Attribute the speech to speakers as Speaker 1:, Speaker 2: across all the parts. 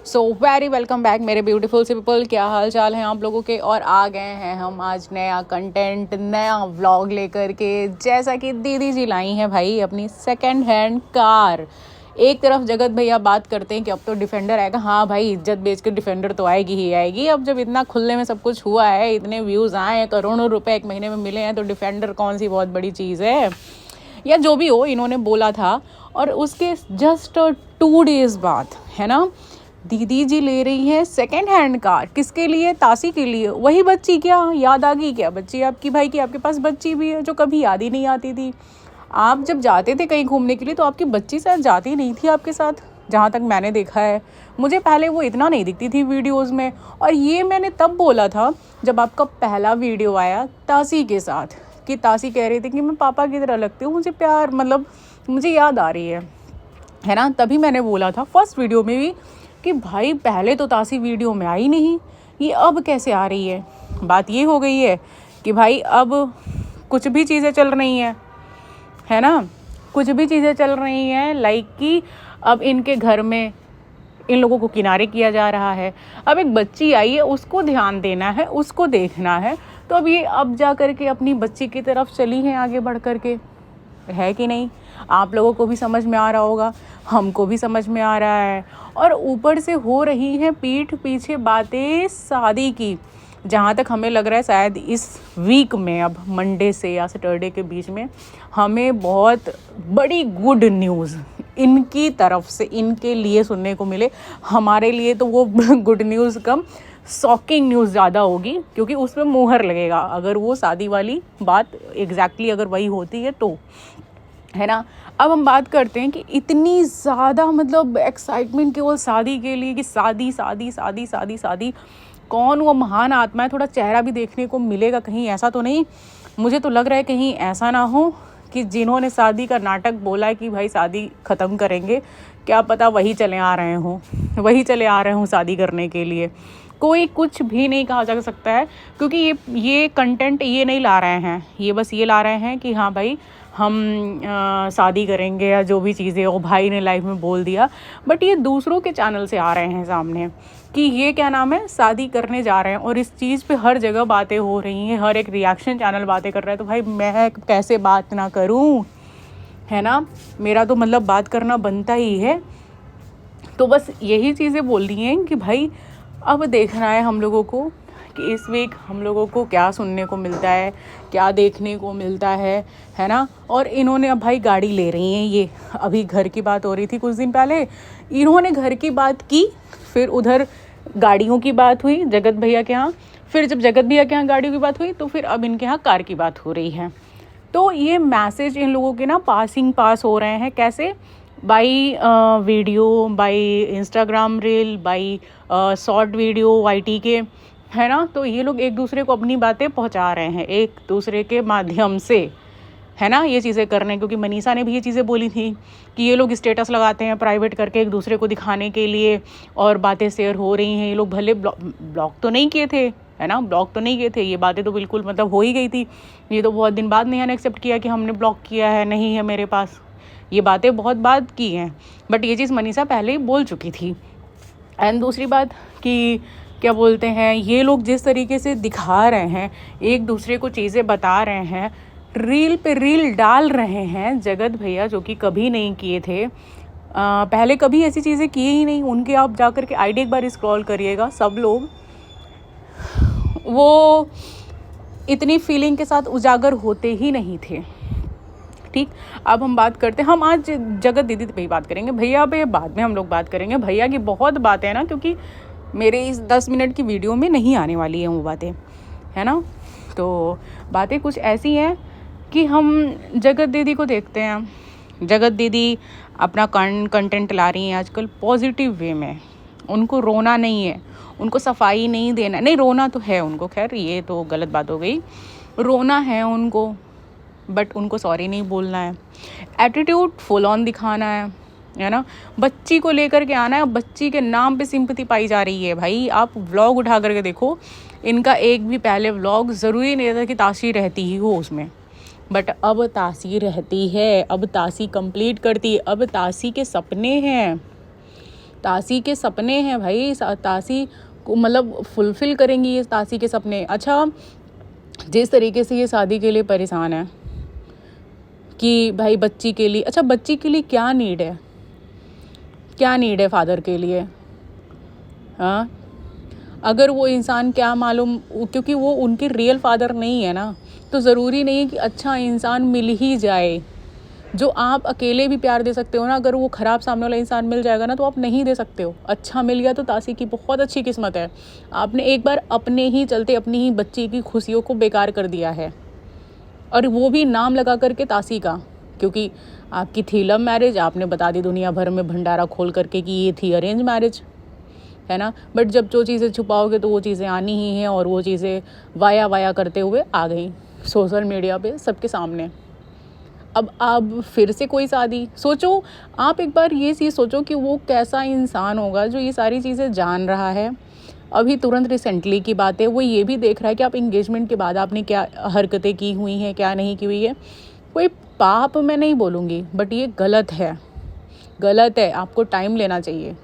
Speaker 1: So very welcome back मेरे beautiful से people. क्या हाल चाल है आप लोगों के। और आ गए हैं हम आज नया कंटेंट, नया व्लॉग लेकर के। जैसा कि दीदी जी लाई हैं भाई अपनी सेकंड हैंड कार। एक तरफ जगत भैया बात करते हैं कि अब तो डिफेंडर आएगा। हाँ भाई, इज्जत बेच के डिफेंडर तो आएगी ही आएगी। अब जब इतना खुलने में सब कुछ हुआ है, इतने व्यूज़ आए हैं, करोड़ों रुपए एक महीने में मिले हैं, तो डिफेंडर कौन सी बहुत बड़ी चीज़ है या जो भी हो, इन्होंने बोला था। और उसके जस्ट 2 डेज बाद है ना, दीदी जी ले रही है सेकेंड हैंड कार। किसके लिए? तासी के लिए। वही बच्ची, क्या याद आ गई क्या बच्ची आपकी भाई की? आपके पास बच्ची भी है जो कभी याद ही नहीं आती थी। आप जब जाते थे कहीं घूमने के लिए तो आपकी बच्ची शायद जाती नहीं थी आपके साथ, जहाँ तक मैंने देखा है। मुझे पहले वो इतना नहीं दिखती थी वीडियोस में। और ये मैंने तब बोला था जब आपका पहला वीडियो आया तासी के साथ, कि तासी कह रही थी कि मैं पापा की तरह लगती हूँ, मुझे प्यार, मतलब मुझे याद आ रही है ना। तभी मैंने बोला था फर्स्ट वीडियो में भी कि भाई पहले तो तासी वीडियो में आई नहीं, ये अब कैसे आ रही है। बात ये हो गई है कि भाई अब कुछ भी चीज़ें चल रही हैं, है ना, कुछ भी चीज़ें चल रही हैं। लाइक कि अब इनके घर में इन लोगों को किनारे किया जा रहा है। अब एक बच्ची आई है, उसको ध्यान देना है, उसको देखना है। तो अब ये अब जा कर के अपनी बच्ची की तरफ चली हैं आगे बढ़ कर के, है कि नहीं। आप लोगों को भी समझ में आ रहा होगा, हमको भी समझ में आ रहा है। और ऊपर से हो रही हैं पीठ पीछे बातें शादी की। जहाँ तक हमें लग रहा है शायद इस वीक में, अब मंडे से या सैटरडे के बीच में, हमें बहुत बड़ी गुड न्यूज़ इनकी तरफ से, इनके लिए सुनने को मिले। हमारे लिए तो वो गुड न्यूज़ कम, शॉकिंग न्यूज़ ज़्यादा होगी, क्योंकि उसमें मुहर लगेगा अगर वो शादी वाली बात एग्जैक्टली अगर वही होती है तो, है ना। अब हम बात करते हैं कि इतनी ज़्यादा मतलब एक्साइटमेंट केवल शादी के लिए, कि शादी शादी शादी शादी शादी। कौन वो महान आत्मा है, थोड़ा चेहरा भी देखने को मिलेगा कहीं, ऐसा तो नहीं। मुझे तो लग रहा है कहीं ऐसा ना हो कि जिन्होंने शादी का नाटक बोला है कि भाई शादी ख़त्म करेंगे, क्या पता वही चले आ रहे हों शादी करने के लिए। कोई कुछ भी नहीं कहा जा सकता है, क्योंकि ये कंटेंट ये नहीं ला रहे हैं, ये बस ये ला रहे हैं कि हाँ भाई हम शादी करेंगे या जो भी चीज़ें वो भाई ने लाइफ में बोल दिया। बट ये दूसरों के चैनल से आ रहे हैं सामने कि ये क्या नाम है, शादी करने जा रहे हैं। और इस चीज़ पे हर जगह बातें हो रही हैं, हर एक रिएक्शन चैनल बातें कर रहा है। तो भाई मैं कैसे बात ना करूं, है ना। मेरा तो मतलब बात करना बनता ही है। तो बस यही चीज़ें बोल रही हैं कि भाई अब देखना है हम लोगों को कि इस वीक हम लोगों को क्या सुनने को मिलता है, क्या देखने को मिलता है ना। और इन्होंने अब भाई गाड़ी ले रही हैं। ये अभी घर की बात हो रही थी कुछ दिन पहले, इन्होंने घर की बात की, फिर उधर गाड़ियों की बात हुई जगत भैया के यहाँ, फिर जब जगत भैया के यहाँ गाड़ियों की बात हुई तो फिर अब इनके यहाँ कार की बात हो रही है। तो ये मैसेज इन लोगों के ना पास हो रहे हैं। कैसे? By video, by Instagram reel, by short video YT के, है ना। तो ये लोग एक दूसरे को अपनी बातें पहुंचा रहे हैं एक दूसरे के माध्यम से, है ना, ये चीज़ें करने। क्योंकि मनीषा ने भी ये चीज़ें बोली थी कि ये लोग स्टेटस लगाते हैं प्राइवेट करके एक दूसरे को दिखाने के लिए, और बातें शेयर हो रही हैं। ये लोग भले ब्लॉक तो नहीं किए थे, है ना, ब्लॉक तो नहीं किए थे, ये बातें तो बिल्कुल मतलब हो ही गई थी। ये तो बहुत दिन बाद नेहा ने एक्सेप्ट किया कि हमने ब्लॉक किया है, नहीं है मेरे पास। ये बातें बहुत बात की हैं, बट ये चीज़ मनीषा पहले ही बोल चुकी थी। एंड दूसरी बात कि क्या बोलते हैं, ये लोग जिस तरीके से दिखा रहे हैं, एक दूसरे को चीज़ें बता रहे हैं, रील पे रील डाल रहे हैं। जगत भैया जो कि कभी नहीं किए थे, पहले कभी ऐसी चीज़ें किए ही नहीं उनके। आप जाकर के आईडी एक बार स्क्रॉल करिएगा, सब लोग वो इतनी फीलिंग के साथ उजागर होते ही नहीं थे। ठीक, अब हम बात करते हैं, हम आज जगत दीदी पे ही बात करेंगे, भैया पे बाद में हम लोग बात करेंगे। भैया की बहुत बातें हैं ना, क्योंकि मेरे इस 10 मिनट की वीडियो में नहीं आने वाली हैं वो बातें, है ना। तो बातें कुछ ऐसी हैं कि हम जगत दीदी को देखते हैं। जगत दीदी अपना कंटेंट ला रही हैं आजकल पॉजिटिव वे में। उनको रोना नहीं है, उनको सफाई नहीं देना, नहीं रोना तो है उनको, खैर ये तो गलत बात हो गई, रोना है उनको, बट उनको सॉरी नहीं बोलना है। एटीट्यूड फुल ऑन दिखाना है ना। बच्ची को लेकर के आना है, बच्ची के नाम पे सिंपैथी पाई जा रही है। भाई आप व्लॉग उठा करके देखो, इनका एक भी पहले व्लॉग ज़रूरी नहीं था कि तासी रहती ही हो उसमें, बट अब तासी रहती है, अब तासी कंप्लीट करती है, अब तासी के सपने हैं, तासी के सपने हैं भाई, तासी को मतलब फुलफ़िल करेंगी ये तासी के सपने। अच्छा, जिस तरीके से ये शादी के लिए परेशान है कि भाई बच्ची के लिए, अच्छा बच्ची के लिए क्या नीड है, क्या नीड है फादर के लिए? हाँ, अगर वो इंसान, क्या मालूम, क्योंकि वो उनके रियल फादर नहीं है ना, तो ज़रूरी नहीं है कि अच्छा इंसान मिल ही जाए। जो आप अकेले भी प्यार दे सकते हो ना, अगर वो ख़राब सामने वाला इंसान मिल जाएगा ना तो आप नहीं दे सकते हो। अच्छा मिल गया तो तासी की बहुत अच्छी किस्मत है। आपने एक बार अपने ही चलते अपनी ही बच्ची की खुशियों को बेकार कर दिया है, और वो भी नाम लगा करके तासी का, क्योंकि आपकी थी लव मैरिज, आपने बता दी दुनिया भर में भंडारा खोल करके कि ये थी अरेंज मैरिज, है ना। बट जब जो चीज़ें छुपाओगे तो वो चीज़ें आनी ही हैं, और वो चीज़ें वाया वाया करते हुए आ गई सोशल मीडिया पे सबके सामने। अब फिर से कोई शादी, सोचो आप एक बार ये चीज़ सोचो कि वो कैसा इंसान होगा जो ये सारी चीज़ें जान रहा है। अभी तुरंत रिसेंटली की बात है, वो ये भी देख रहा है कि आप इंगेजमेंट के बाद आपने क्या हरकतें की हुई हैं, क्या नहीं की हुई है। कोई पाप मैं नहीं बोलूँगी, बट ये गलत है, गलत है। आपको टाइम लेना चाहिए।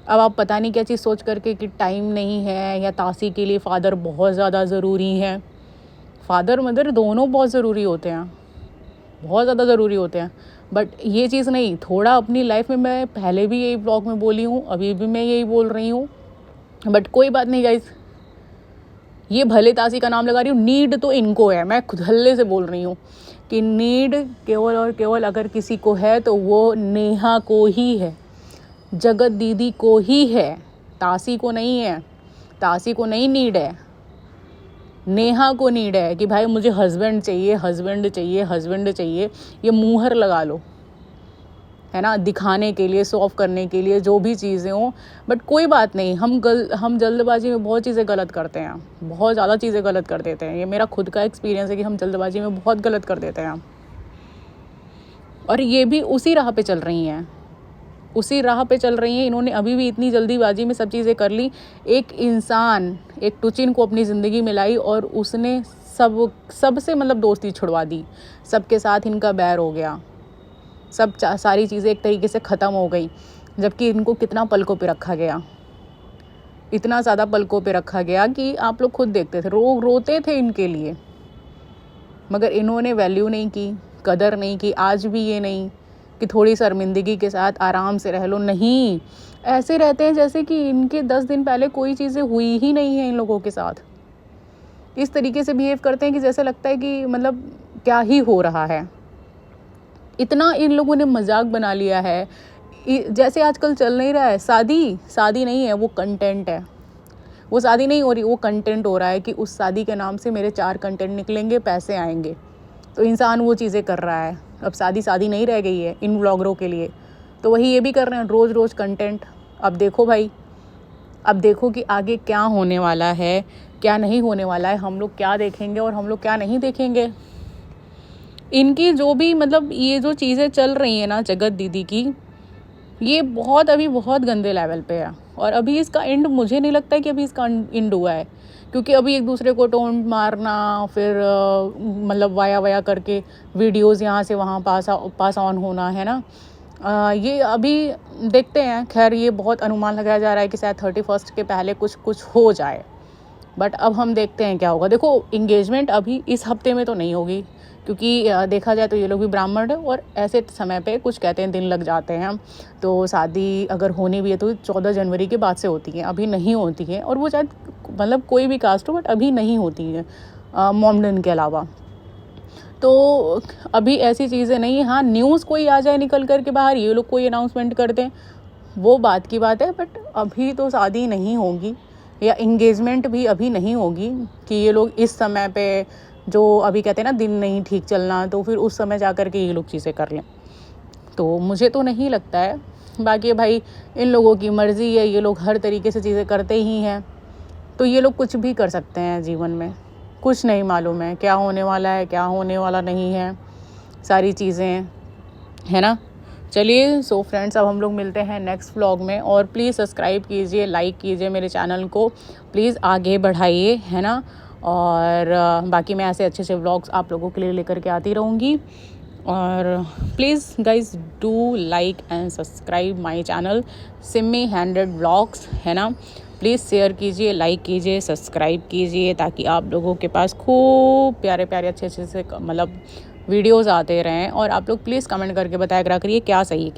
Speaker 1: अब आप पता नहीं क्या चीज़ सोच करके कि टाइम नहीं है, या तासी के लिए फ़ादर बहुत ज़्यादा ज़रूरी है। फ़ादर मदर दोनों बहुत ज़रूरी होते हैं, बहुत ज़्यादा ज़रूरी होते हैं, बट ये चीज़ नहीं। थोड़ा अपनी लाइफ में, मैं पहले भी यही ब्लॉग में बोली हूँ, अभी भी मैं यही बोल रही हूँ, बट कोई बात नहीं गाइस, ये भले तासी का नाम लगा रही हूँ, नीड तो इनको है। मैं खुद हल्ले से बोल रही हूँ कि नीड केवल और केवल अगर किसी को है तो वो नेहा को ही है, जगत दीदी को ही है, तासी को नहीं है। तासी को नहीं नीड है, नेहा को नीड है कि भाई मुझे हस्बैंड चाहिए, हस्बैंड चाहिए, हस्बैंड चाहिए। ये मुहर लगा लो, है ना, दिखाने के लिए, शो ऑफ करने के लिए, जो भी चीज़ें हों। बट कोई बात नहीं, हम जल्दबाजी में बहुत चीज़ें गलत करते हैं, बहुत ज़्यादा चीज़ें गलत कर देते हैं। ये मेरा खुद का एक्सपीरियंस है कि हम जल्दबाजी में बहुत गलत कर देते हैं, और ये भी उसी राह पे चल रही हैं, उसी राह पे चल रही हैं। इन्होंने अभी भी इतनी जल्दीबाजी में सब चीज़ें कर ली। एक इंसान, एक टुचिन को अपनी ज़िंदगी में लाई, और उसने सबसे मतलब दोस्ती छुड़वा दी, सबके साथ इनका बैर हो गया, सारी चीज़ें एक तरीके से ख़त्म हो गई। जबकि इनको कितना पलकों पे रखा गया, इतना ज़्यादा पलकों पे रखा गया कि आप लोग खुद देखते थे, रोते थे इनके लिए, मगर इन्होंने वैल्यू नहीं की, कदर नहीं की। आज भी ये नहीं कि थोड़ी शर्मिंदगी के साथ आराम से रह लो, नहीं, ऐसे रहते हैं जैसे कि इनके 10 दिन पहले कोई चीज़ें हुई ही नहीं है इन लोगों के साथ। इस तरीके से बिहेव करते हैं कि जैसे लगता है कि मतलब क्या ही हो रहा है। इतना इन लोगों ने मजाक बना लिया है, जैसे आजकल चल नहीं रहा है, शादी नहीं है, वो कंटेंट है। वो शादी नहीं हो रही, वो कंटेंट हो रहा है कि उस शादी के नाम से मेरे 4 कंटेंट निकलेंगे, पैसे आएंगे। तो इंसान वो चीज़ें कर रहा है। अब शादी नहीं रह गई है इन व्लॉगरों के लिए, तो वही ये भी कर रहे हैं, रोज़ रोज़ कंटेंट। अब देखो भाई, अब देखो कि आगे क्या होने वाला है, क्या नहीं होने वाला है, हम लोग क्या देखेंगे और हम लोग क्या नहीं देखेंगे। इनकी जो भी मतलब ये जो चीज़ें चल रही हैं ना जगत दीदी की, ये अभी बहुत गंदे लेवल पे है। और अभी इसका एंड मुझे नहीं लगता है कि अभी इसका एंड हुआ है, क्योंकि अभी एक दूसरे को टोंट मारना, फिर मतलब वाया करके वीडियोस यहाँ से वहाँ पास ऑन होना, है ना। ये अभी देखते हैं। खैर, ये बहुत अनुमान लगाया जा रहा है कि शायद 31 के पहले कुछ हो जाए, बट अब हम देखते हैं क्या होगा। देखो, इंगेजमेंट अभी इस हफ्ते में तो नहीं होगी, क्योंकि देखा जाए तो ये लोग भी ब्राह्मण है, और ऐसे समय पे कुछ कहते हैं दिन लग जाते हैं। तो शादी अगर होनी भी है तो 14 जनवरी के बाद से होती है, अभी नहीं होती है। और वो शायद मतलब कोई भी कास्ट हो, बट अभी नहीं होती है मोमडन के अलावा। तो अभी ऐसी चीज़ें नहीं। हाँ, न्यूज़ कोई आ जाए निकल कर के बाहर, ये लोग कोई अनाउंसमेंट कर दें, वो बात की बात है, बट अभी तो शादी नहीं होगी, या इंगेजमेंट भी अभी नहीं होगी कि ये लोग इस समय पे, जो अभी कहते हैं ना दिन नहीं ठीक चलना, तो फिर उस समय जा कर के ये लोग चीज़ें कर लें। तो मुझे तो नहीं लगता है। बाकी भाई इन लोगों की मर्ज़ी है, ये लोग हर तरीके से चीज़ें करते ही हैं, तो ये लोग कुछ भी कर सकते हैं जीवन में। कुछ नहीं मालूम है क्या होने वाला है, क्या होने वाला नहीं है, सारी चीज़ें, है ना। चलिए, सो फ्रेंड्स, अब हम लोग मिलते हैं नेक्स्ट व्लॉग में। और प्लीज़ सब्सक्राइब कीजिए, लाइक कीजिए मेरे चैनल को, प्लीज़ आगे बढ़ाइए, है ना। और बाकी मैं ऐसे अच्छे व्लॉग्स आप लोगों के लिए लेकर के आती रहूँगी। और please guys do like and subscribe my channel Simi 100 vlogs, है ना। प्लीज़ शेयर कीजिए, लाइक कीजिए, सब्सक्राइब कीजिए, ताकि आप लोगों के पास खूब प्यारे प्यारे अच्छे अच्छे से मतलब वीडियोज़ आते रहें। और आप लोग प्लीज़ कमेंट करके बताया करा करिए क्या सही है।